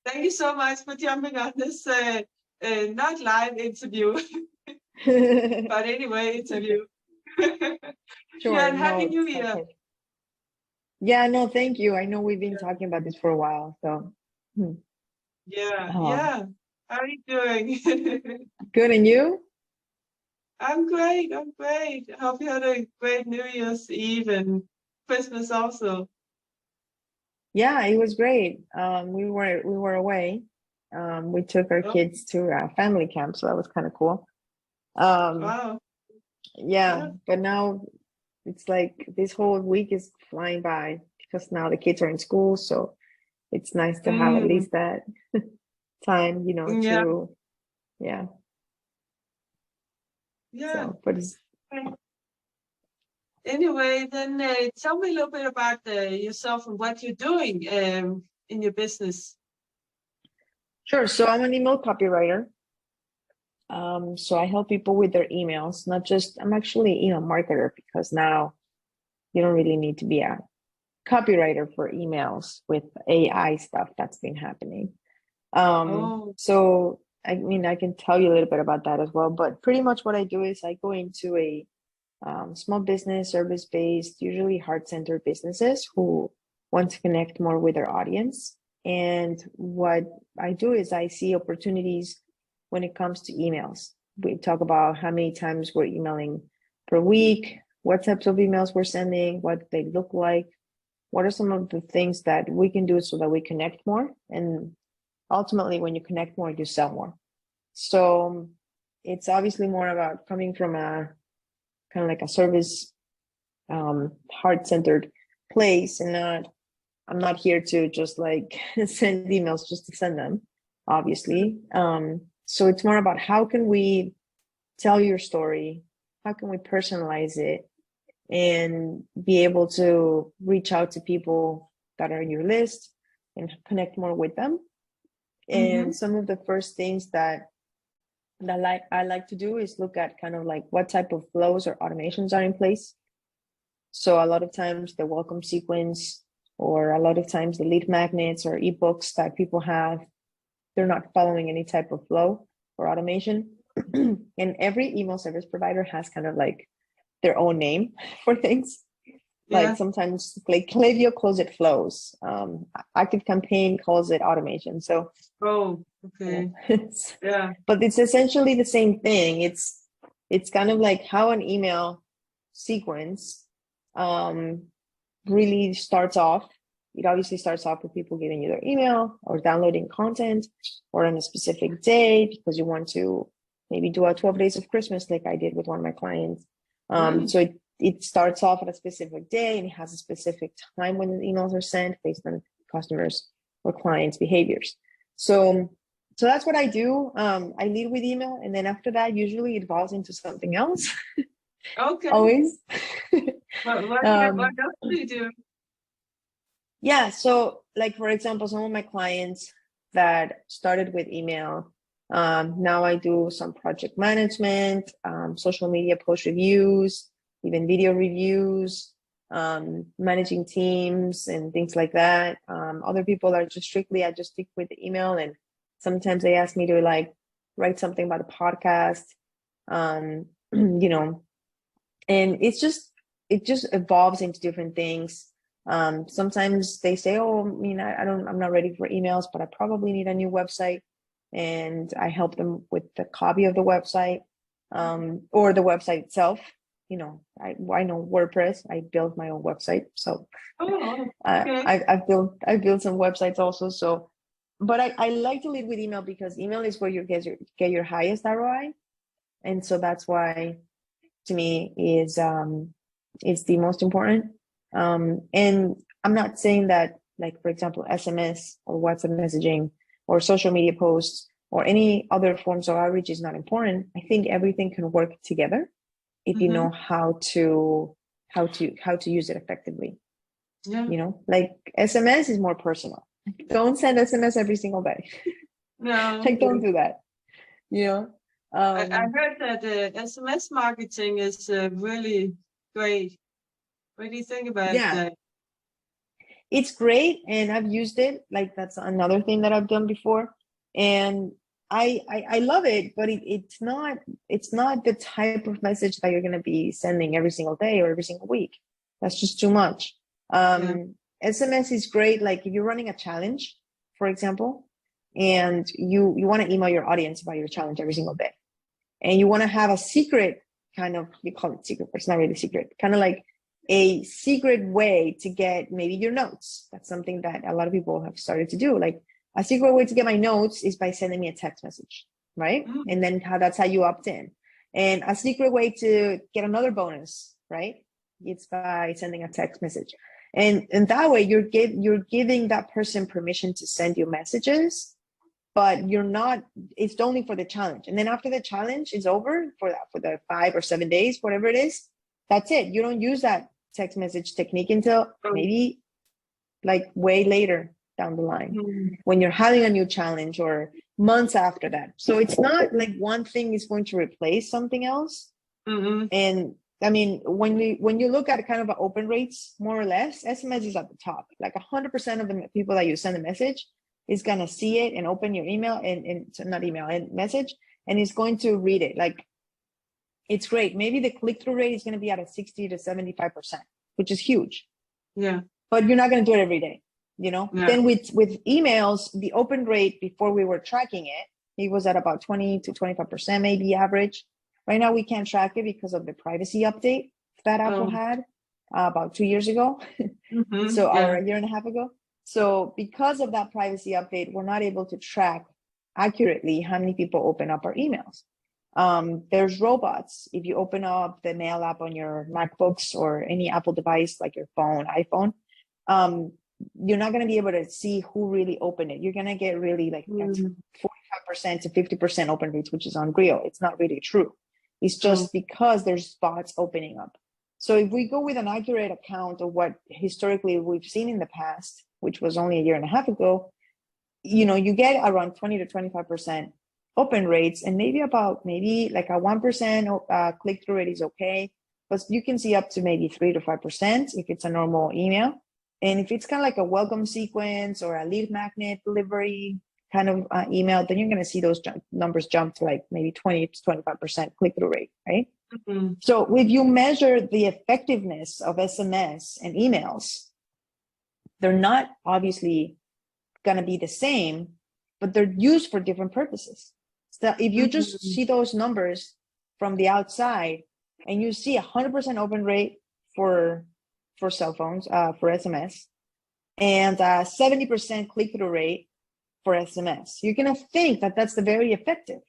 Thank you so much for jumping on this not live interview, but anyway interview. Sure. And Happy New Year. Okay. Yeah, no, thank you. I know we've been talking about this for a while, so. Yeah. How are you doing? Good, and you? I'm great. I hope you had a great New Year's Eve and Christmas also. Yeah, it was great. We were away. We took our kids to a family camp, so that was kind of cool. Wow. Yeah, but now it's like this whole week is flying by because now the kids are in school, so it's nice to have at least that time, Yeah. yeah. So, but it's anyway, then tell me a little bit about yourself and what you're doing in your business. Sure. So I'm an email copywriter. So I help people with their emails, I'm actually an email marketer because now you don't really need to be a copywriter for emails with AI stuff that's been happening. So I mean, I can tell you a little bit about that as well, but pretty much what I do is I go into a small business, service-based, usually heart-centered businesses who want to connect more with their audience. And what I do is I see opportunities when it comes to emails. We talk about how many times we're emailing per week, what types of emails we're sending, what they look like, what are some of the things that we can do so that we connect more. And ultimately, when you connect more, you sell more. So it's obviously more about coming from a kind of like a service, heart-centered place, and I'm not here to just like send emails just to send them, obviously. So it's more about how can we tell your story, how can we personalize it, and be able to reach out to people that are in your list and connect more with them. And some of the first things that I like to do is look at kind of like what type of flows or automations are in place. So a lot of times the welcome sequence, or a lot of times the lead magnets or ebooks that people have, they're not following any type of flow or automation. And every email service provider has kind of like their own name for things. Like sometimes like Klaviyo calls it flows. Active Campaign calls it automation. So okay. But it's essentially the same thing. It's kind of like how an email sequence really starts off. It obviously starts off with people giving you their email or downloading content, or on a specific day because you want to maybe do a 12 days of Christmas like I did with one of my clients. So it starts off at a specific day and it has a specific time when the emails are sent based on customers or clients' behaviors. So that's what I do. I lead with email, and then after that, usually it evolves into something else. Okay. Always. What else do you do? Yeah. So like, for example, some of my clients that started with email, now I do some project management, social media post reviews, even video reviews, managing teams and things like that. Other people are just I just stick with the email, and sometimes they ask me to like write something about a podcast, and it just evolves into different things. Sometimes they say, oh, I'm not ready for emails, but I probably need a new website. And I help them with the copy of the website, or the website itself. I know WordPress. I built my own website. So I've built some websites also. So, but I like to lead with email because email is where you get your highest ROI. And so that's why, to me, is the most important. And I'm not saying that, like, for example, SMS or WhatsApp messaging or social media posts or any other forms of outreach is not important. I think everything can work together if you know how to use it effectively. Like SMS is more personal. Don't send SMS every single day. No, like don't do that. I heard that SMS marketing is really great. What do you think about that? It's great, and I've used it. Like that's another thing that I've done before, and I love it. But it's not the type of message that you're going to be sending every single day or every single week. That's just too much. Yeah. SMS is great. Like if you're running a challenge, for example, and you want to email your audience about your challenge every single day, and you want to have a secret kind of, we call it secret, but it's not really secret, kind of like a secret way to get maybe your notes. That's something that a lot of people have started to do. Like a secret way to get my notes is by sending me a text message, right? Mm. And then that's how you opt in. And a secret way to get another bonus, right? It's by sending a text message. And that way you're giving that person permission to send you messages, but you're not, it's only for the challenge. And then after the challenge is over for the 5 or 7 days, whatever it is, that's it. You don't use that text message technique until maybe like way later down the line when you're having a new challenge or months after that. So it's not like one thing is going to replace something else. And I mean, when you look at kind of open rates, more or less, SMS is at the top. Like 100% of the people that you send a message is going to see it and open your email and not email and message, and is going to read it. Like, it's great. Maybe the click-through rate is going to be at a 60 to 75%, which is huge. Yeah. But you're not going to do it every day, you know? Yeah. Then with emails, the open rate before we were tracking it was at about 20 to 25%, maybe average. Right now, we can't track it because of the privacy update that Apple had about 2 years ago. So, or a year and a half ago. So because of that privacy update, we're not able to track accurately how many people open up our emails. There's robots. If you open up the mail app on your MacBooks or any Apple device like your phone, iPhone, you're not going to be able to see who really opened it. You're going to get really like 45% to 50% open rates, which is unreal. It's not really true. It's just because there's bots opening up. So if we go with an accurate account of what historically we've seen in the past, which was only a year and a half ago, you know, you get around 20 to 25% open rates, and maybe like a 1% click-through rate is okay, but you can see up to maybe 3 to 5% if it's a normal email. And if it's kind of like a welcome sequence or a lead magnet delivery kind of email, then you're going to see those numbers jump to like maybe 20 to 25% click-through rate, right? So if you measure the effectiveness of SMS and emails, they're not obviously going to be the same, but they're used for different purposes. So if you just see those numbers from the outside and you see 100% open rate for cell phones, for SMS, and 70% click-through rate for SMS, you're going to think that that's the very effective.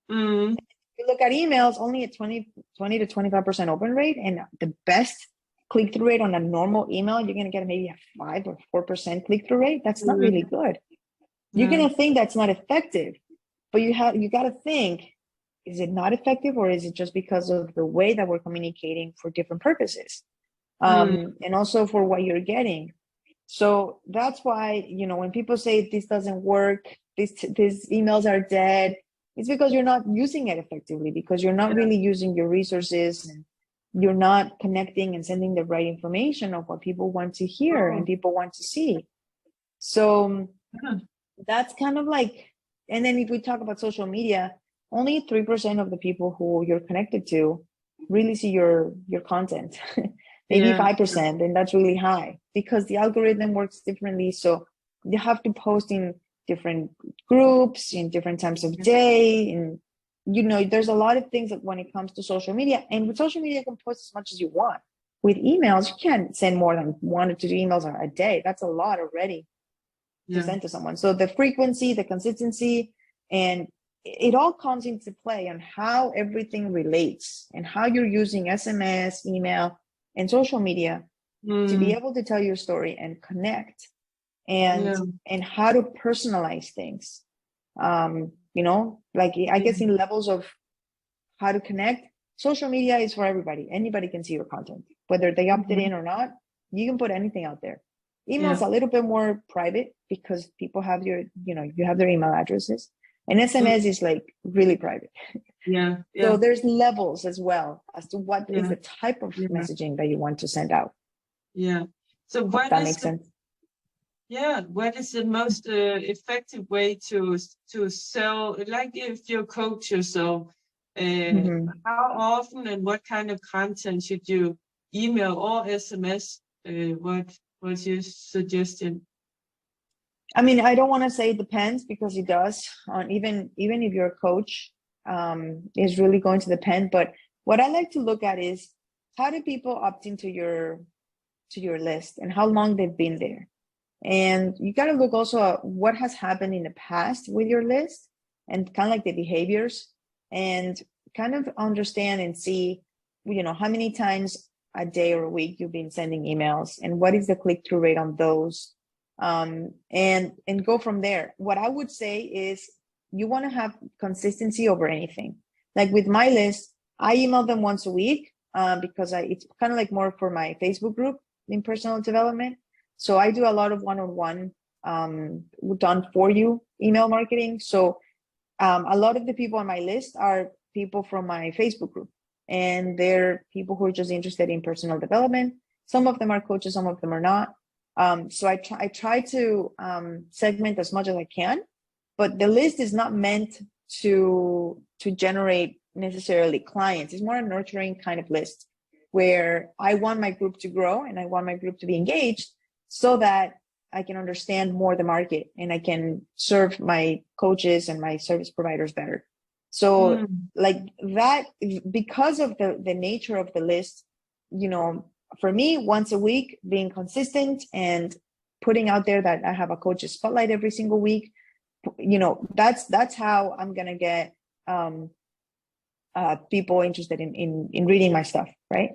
If you look at emails, only at 20 to 25% open rate, and the best click-through rate on a normal email, you're going to get maybe a 5 or 4% click-through rate. That's not really good. You're going to think that's not effective, but you got to think, is it not effective, or is it just because of the way that we're communicating for different purposes? And also for what you're getting. So that's why, you know, when people say this doesn't work, these emails are dead, it's because you're not using it effectively, because you're not really using your resources, and you're not connecting and sending the right information of what people want to hear and people want to see. So that's kind of like, and then if we talk about social media, only 3% of the people who you're connected to really see your content. Maybe 5%, and that's really high because the algorithm works differently. So you have to post in different groups, in different times of day, and you know, there's a lot of things that when it comes to social media, and with social media, you can post as much as you want. With emails, you can't send more than 1 or 2 emails a day. That's a lot already to send to someone. So the frequency, the consistency, and it all comes into play on how everything relates and how you're using SMS, email, and social media to be able to tell your story and connect, and how to personalize things. You know, like I guess in levels of how to connect, social media is for everybody. Anybody can see your content, whether they opted in or not. You can put anything out there. Email's a little bit more private because people have you have their email addresses, and SMS is like really private. So there's levels as well as to what is the type of messaging that you want to send out. So that makes sense. Yeah, what is the most effective way to sell? Like if you coach yourself, Mhm. how often and what kind of content should you email or SMS? What's your suggestion? I mean, I don't want to say it depends because it does. On even if you're a coach, is really going to depend. But what I like to look at is how do people opt into your list and how long they've been there. And you got to look also at what has happened in the past with your list and kind of like the behaviors and kind of understand and see, how many times a day or a week you've been sending emails and what is the click-through rate on those. And go from there. What I would say is you want to have consistency over anything. Like with my list, I email them once a week because it's kind of like more for my Facebook group in personal development. So I do a lot of one-on-one done for you email marketing. So a lot of the people on my list are people from my Facebook group, and they're people who are just interested in personal development. Some of them are coaches, some of them are not. So I try to segment as much as I can, but the list is not meant to generate necessarily clients. It's more a nurturing kind of list where I want my group to grow and I want my group to be engaged so that I can understand more the market and I can serve my coaches and my service providers better. So like that, because of the nature of the list, for me, once a week, being consistent and putting out there that I have a coach's spotlight every single week, that's how I'm gonna get people interested in reading my stuff, right?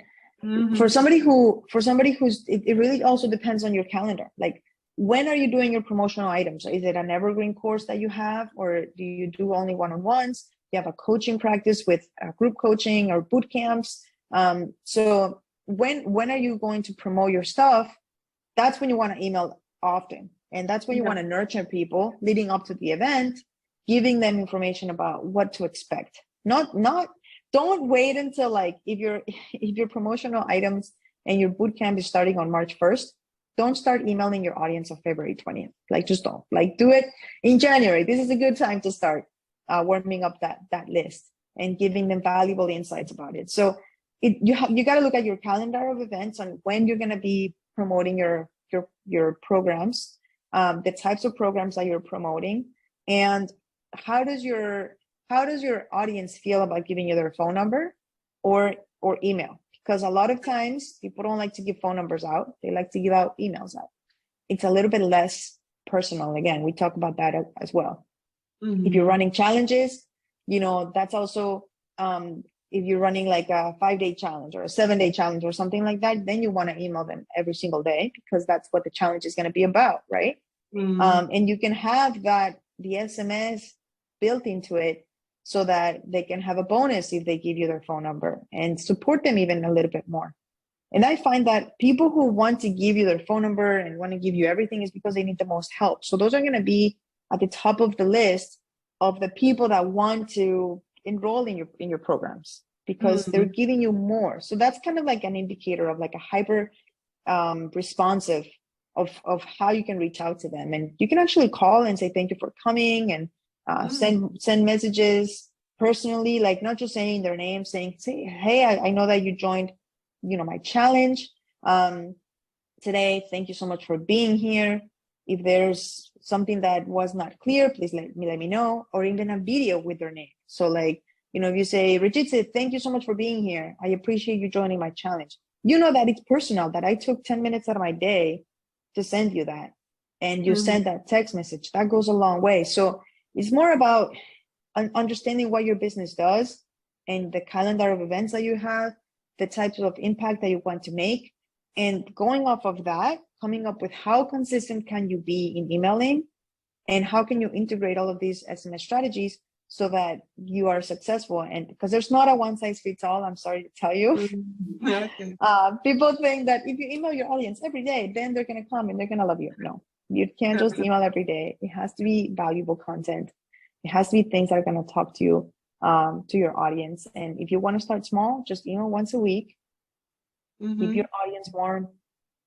For somebody who's it really also depends on your calendar. Like, when are you doing your promotional items? Is it an evergreen course that you have, or do you do only one-on-ones? You have a coaching practice with group coaching or boot camps. So when are you going to promote your stuff? That's when you want to email often, and that's when you want to nurture people leading up to the event, giving them information about what to expect. Not don't wait until, like, if your promotional items and your boot camp is starting on March 1st, don't start emailing your audience on February 20th. Like, just don't. Like, do it in January. This is a good time to start warming up that list and giving them valuable insights about it. So you got to look at your calendar of events on when you're going to be promoting your programs, the types of programs that you're promoting, and how does your audience feel about giving you their phone number or email? Because a lot of times people don't like to give phone numbers out. They like to give out emails out. It's a little bit less personal. Again, we talk about that as well. If you're running challenges, that's also, if you're running like a 5-day challenge or a 7-day challenge or something like that, then you want to email them every single day because that's what the challenge is going to be about, right? And you can have the SMS built into it so that they can have a bonus if they give you their phone number and support them even a little bit more. And I find that people who want to give you their phone number and want to give you everything is because they need the most help. So those are going to be at the top of the list of the people that want to enroll in your programs because they're giving you more. So that's kind of like an indicator of like a hyper responsive of how you can reach out to them. And you can actually call and say thank you for coming, and send messages personally, like not just saying their name, saying, hey, I know that you joined my challenge today. Thank you so much for being here. If there's something that was not clear, please let me know, or even a video with their name. So like, if you say, Regitze, thank you so much for being here. I appreciate you joining my challenge. That it's personal, that I took 10 minutes out of my day to send you that. And you send that text message. That goes a long way. So it's more about understanding what your business does and the calendar of events that you have, the types of impact that you want to make, and going off of that, coming up with how consistent can you be in emailing and how can you integrate all of these SMS strategies so that you are successful. And because there's not a one size fits all, I'm sorry to tell you. Okay. People think that if you email your audience every day, then they're going to come and they're going to love you. No, you can't just email every day. It has to be valuable content. It has to be things that are going to talk to you, to your audience. And if you want to start small, just email once a week. Keep your audience warm.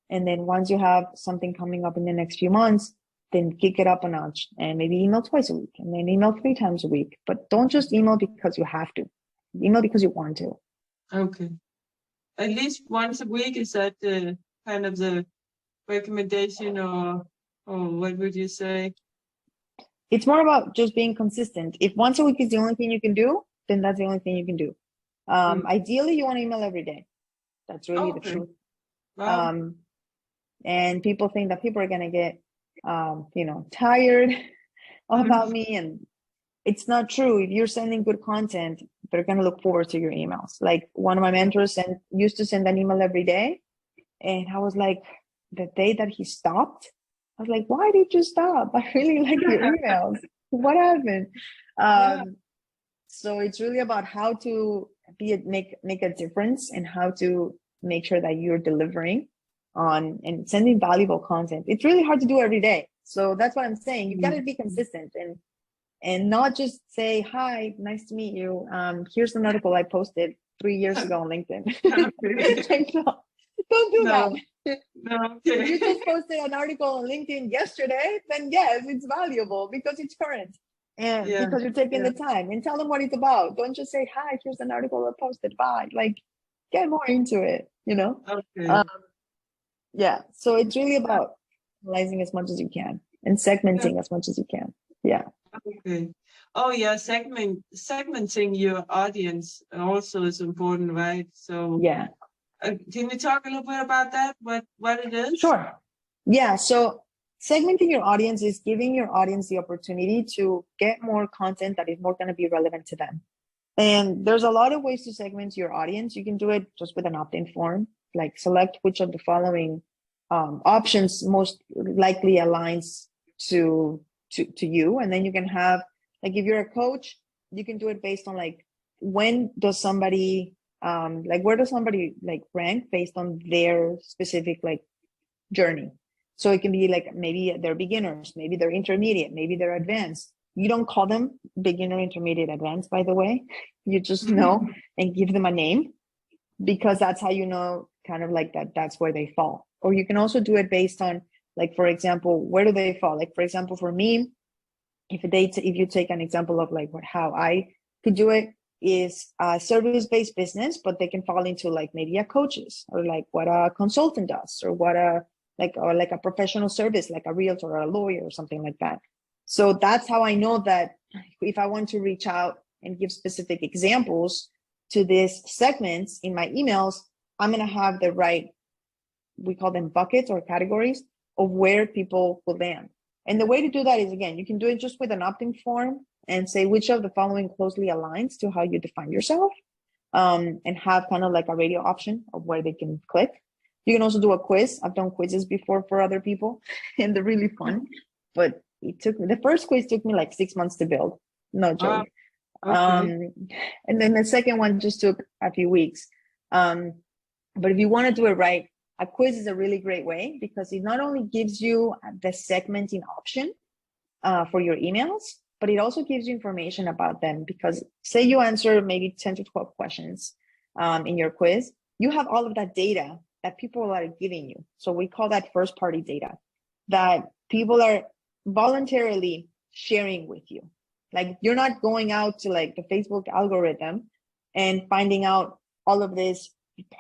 And then once you have something coming up in the next few months, then kick it up a notch and maybe email twice a week and then email 3 times a week. But don't just email because you have to. Email because you want to. Okay. At least once a week, is that the kind of the recommendation, or what would you say? It's more about just being consistent. If once a week is the only thing you can do, then that's the only thing you can do. Ideally, you want to email every day. That's really the truth. Wow. And people think that people are going to get, tired about me, and it's not true. If you're sending good content, they're going to look forward to your emails. Like one of my mentors used to send an email every day. And I was like, the day that he stopped, I was like, why did you stop? I really like your emails. What happened? So it's really about how to make a difference and how to make sure that you're delivering on and sending valuable content. It's really hard to do every day. So that's what I'm saying. You've got to be consistent and not just say, hi, nice to meet you. Here's an article I posted 3 years ago on LinkedIn. Don't do that. No. If you just posted an article on LinkedIn yesterday, then yes, it's valuable because it's current and because you're taking the time, and tell them what it's about. Don't just say, hi, here's an article I posted, bye. Like, get more into it, Okay. So it's really about analyzing as much as you can and segmenting as much as you can. Okay. Oh yeah, segmenting your audience also is important, right? So can you talk a little bit about that? What it is? Sure. Yeah. So segmenting your audience is giving your audience the opportunity to get more content that is more going to be relevant to them. And there's a lot of ways to segment your audience. You can do it just with an opt-in form, like select which of the following options most likely aligns to you. And then you can have, like, if you're a coach, you can do it based on like, when does somebody where does somebody like rank based on their specific like journey. So it can be like, maybe they're beginners, maybe they're intermediate, maybe they're advanced. You don't call them beginner, intermediate, advanced, by the way. You just know and give them a name, because that's how you know kind of like that's where they fall. Or you can also do it based on, like, for example, where do they fall? Like, for example, for me, if you take an example of like how I could do it, is a service-based business, but they can fall into like maybe a coach's, or like what a consultant does, or what a a professional service, like a realtor or a lawyer or something like that. So that's how I know that if I want to reach out and give specific examples to these segments in my emails, I'm going to have the right, we call them buckets or categories of where people will land. And the way to do that is, again, you can do it just with an opt-in form and say which of the following closely aligns to how you define yourself, and have kind of like a radio option of where they can click. You can also do a quiz. I've done quizzes before for other people and they're really fun, but the first quiz took me like 6 months to build. No joke. Okay. And then the second one just took a few weeks. But if you want to do it right, a quiz is a really great way, because it not only gives you the segmenting option for your emails, but it also gives you information about them. Because say you answer maybe 10 to 12 questions in your quiz, you have all of that data that people are giving you. So we call that first party data, that people are voluntarily sharing with you. Like, you're not going out to like the Facebook algorithm and finding out all of this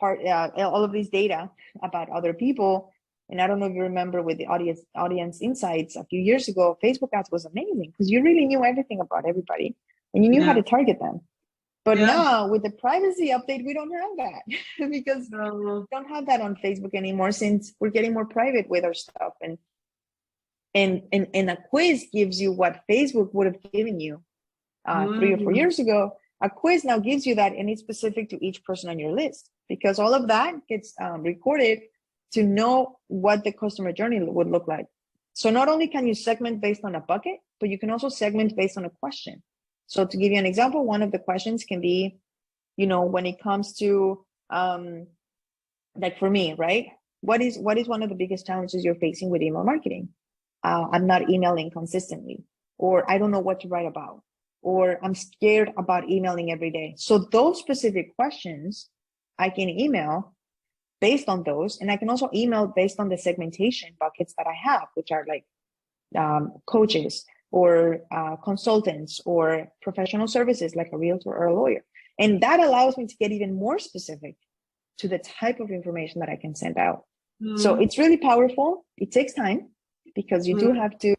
all of these data about other people. And I don't know if you remember with the audience insights a few years ago, Facebook ads was amazing because you really knew everything about everybody and you knew how to target them. But now with the privacy update, we don't have that because we don't have that on Facebook anymore, since we're getting more private with our stuff. And a quiz gives you what Facebook would have given you 3 or 4 years ago. A quiz now gives you that, and it's specific to each person on your list, because all of that gets recorded to know what the customer journey would look like. So not only can you segment based on a bucket, but you can also segment based on a question. So to give you an example, one of the questions can be, when it comes to, like for me, right? What is one of the biggest challenges you're facing with email marketing? I'm not emailing consistently, or I don't know what to write about, or I'm scared about emailing every day. So those specific questions I can email based on those. And I can also email based on the segmentation buckets that I have, which are like coaches or consultants or professional services like a realtor or a lawyer. And that allows me to get even more specific to the type of information that I can send out. So it's really powerful. It takes time because you do have to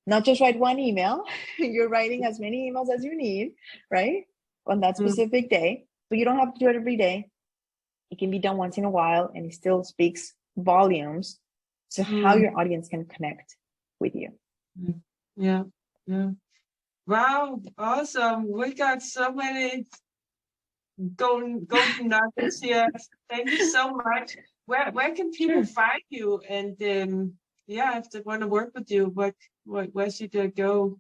not just write one email, you're writing as many emails as you need, right? On that specific day. But you don't have to do it every day. It can be done once in a while, and it still speaks volumes to how your audience can connect with you. Yeah. Wow, awesome. We got so many golden nuggets here. Thank you so much. Where can people find you? And if they want to work with you, where should they go?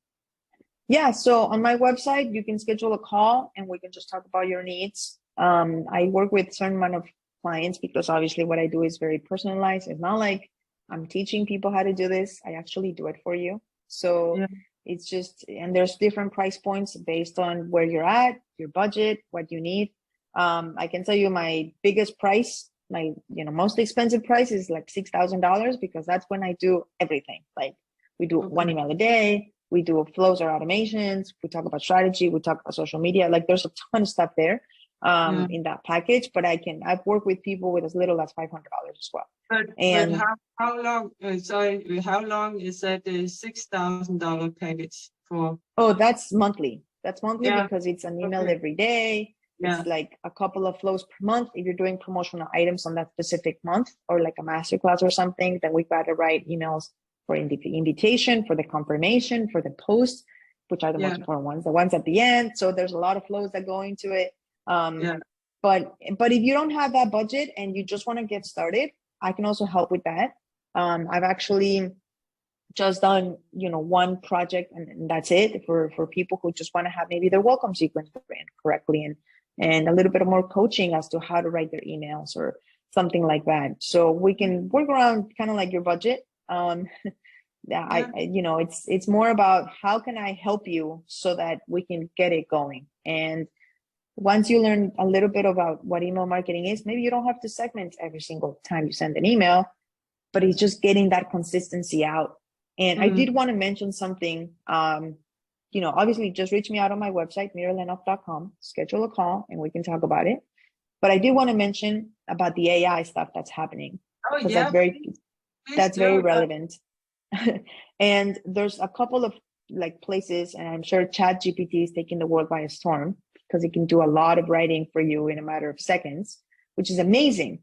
Yeah, so on my website, you can schedule a call and we can just talk about your needs. I work with a certain amount of clients because obviously what I do is very personalized. It's not like I'm teaching people how to do this. I actually do it for you. So it's just, and there's different price points based on where you're at, your budget, what you need. I can tell you my biggest price, my most expensive price is like $6,000 because that's when I do everything. Like we do one email a day, we do flows or automations, we talk about strategy, we talk about social media. Like there's a ton of stuff there in that package, but I've worked with people with as little as $500 as well. But how long? How long is that $6,000 package for? Oh, that's monthly. That's monthly because it's an email every day. It's like a couple of flows per month. If you're doing promotional items on that specific month or like a masterclass or something, then we've got to write emails for invitation, for the confirmation, for the post, which are the most important ones, the ones at the end. So there's a lot of flows that go into it. But if you don't have that budget and you just want to get started, I can also help with that. I've actually just done, one project and that's it for people who just want to have maybe their welcome sequence ran correctly and a little bit more coaching as to how to write their emails or something like that. So we can work around kind of like your budget. It's more about how can I help you so that we can get it going. And once you learn a little bit about what email marketing is, maybe you don't have to segment every single time you send an email, but it's just getting that consistency out. And I did want to mention something, obviously just reach me out on my website, mirilenoff.com, schedule a call and we can talk about it. But I did want to mention about the AI stuff that's happening. Oh, yeah. That's very relevant. And there's a couple of like places, and I'm sure ChatGPT is taking the world by a storm because it can do a lot of writing for you in a matter of seconds, which is amazing.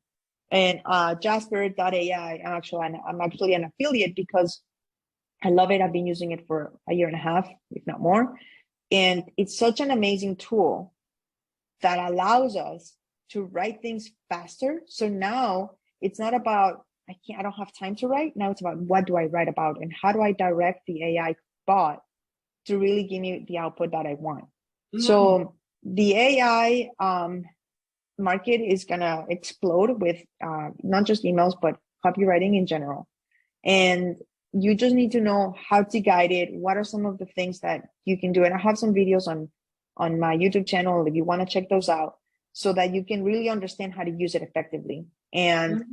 And Jasper.ai, I'm actually an affiliate because I love it. I've been using it for a year and a half, if not more. And it's such an amazing tool that allows us to write things faster. So now it's not about, I don't have time to write. Now it's about what do I write about and how do I direct the AI bot to really give me the output that I want. So the AI market is going to explode with not just emails, but copywriting in general. And you just need to know how to guide it. What are some of the things that you can do? And I have some videos on my YouTube channel if you want to check those out so that you can really understand how to use it effectively. And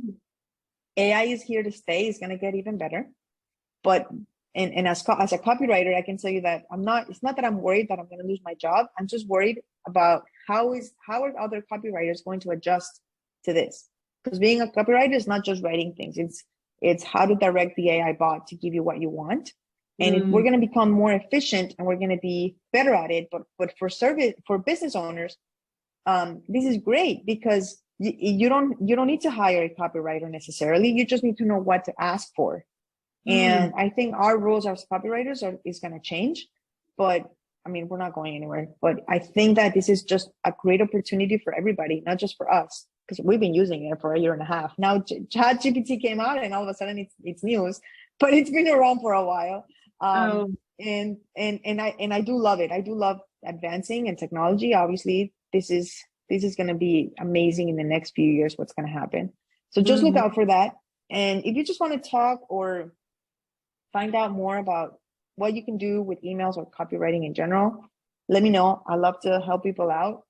AI is here to stay. It's going to get even better. But and as a copywriter, I can tell you that it's not that I'm worried that I'm going to lose my job. I'm just worried about how are other copywriters going to adjust to this? Because being a copywriter is not just writing things. It's how to direct the AI bot to give you what you want. And if we're going to become more efficient and we're going to be better at it, but for business owners, this is great because you don't need to hire a copywriter necessarily. You just need to know what to ask for. And I think our roles as copywriters is going to change, but I mean, we're not going anywhere, but I think that this is just a great opportunity for everybody, not just for us, because we've been using it for a year and a half. Now ChatGPT came out and all of a sudden it's news, but it's been around for a while. And I do love it. I do love advancing in technology. Obviously, this is going to be amazing in the next few years, what's going to happen. So just look out for that. And if you just want to talk or find out more about what you can do with emails or copywriting in general, let me know. I love to help people out.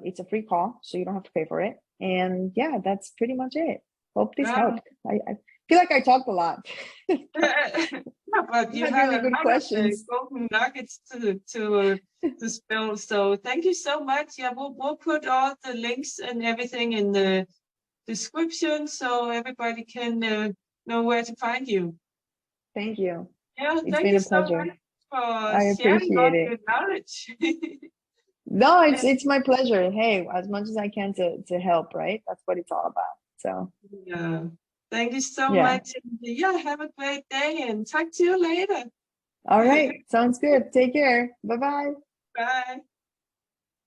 It's a free call, so you don't have to pay for it. And yeah, that's pretty much it. Hope this Yeah. helped. I feel like I talked a lot. Yeah, but You you had had really a good lot of questions. golden nuggets to spill. So thank you so much. Yeah, we'll put all the links and everything in the description so everybody can know where to find you. Thank you. Yeah, It's thank been you a so pleasure. much for I sharing all appreciate it. your knowledge. No, it's my pleasure. Hey, as much as I can to help, right? That's what it's all about. So Yeah. Thank you so yeah. much. And yeah, have a great day and talk to you later. All right. Sounds good. Take care. Bye bye. Bye.